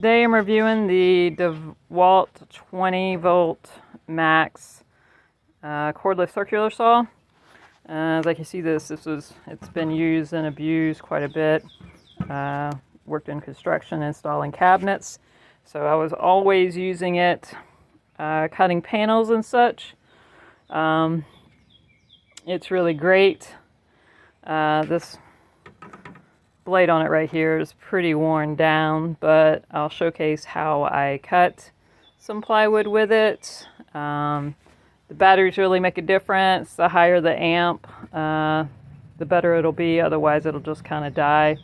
Today I'm reviewing the DeWalt 20 volt max cordless circular saw. Like you see it's been used and abused quite a bit. Worked in construction installing cabinets, so I was always using it cutting panels and such. It's really great. This blade on it right here is pretty worn down, but I'll showcase how I cut some plywood with it. The batteries really make a difference. The higher the amp, the better it'll be. Otherwise it'll just kind of die,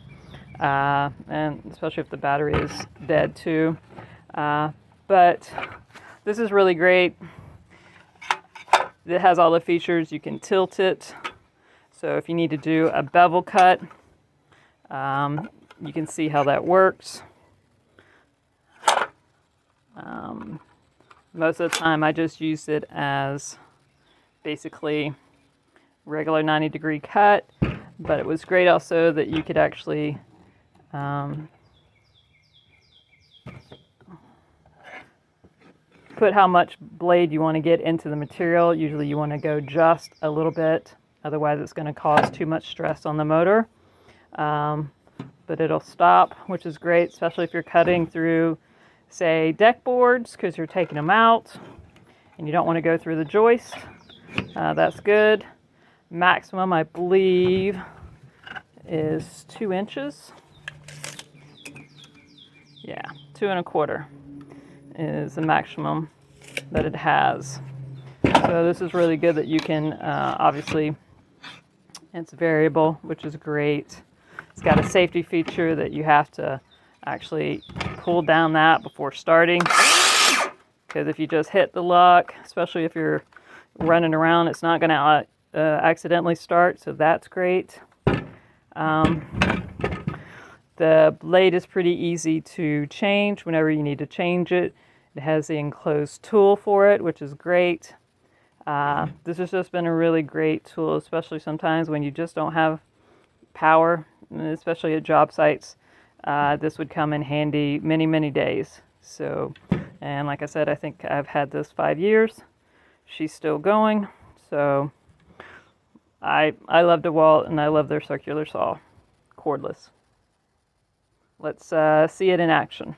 and especially if the battery is dead too. But this is really great. It has all the features. You can tilt it, so if you need to do a bevel cut, you can see how that works. Most of the time I just used it as basically regular 90-degree cut, but it was great also that you could actually put how much blade you want to get into the material. Usually you want to go just a little bit, otherwise it's going to cause too much stress on the motor. But it'll stop, which is great, especially if you're cutting through, say, deck boards, because you're taking them out and you don't want to go through the joist. That's good. Maximum, I believe, is 2 inches. Yeah, 2 1/4 is the maximum that it has. So this is really good that you can, obviously, it's variable, which is great. It's got a safety feature that you have to actually pull down that before starting, because if you just hit the lock, especially if you're running around, it's not going to accidentally start, so that's great. The blade is pretty easy to change whenever you need to change it. It has the enclosed tool for it, which is great. This has just been a really great tool, especially sometimes when you just don't have power, especially at job sites. This would come in handy many days. So, and like I said, I think I've had this 5 years. She's still going. So I love DeWalt and I love their circular saw, cordless. Let's see it in action.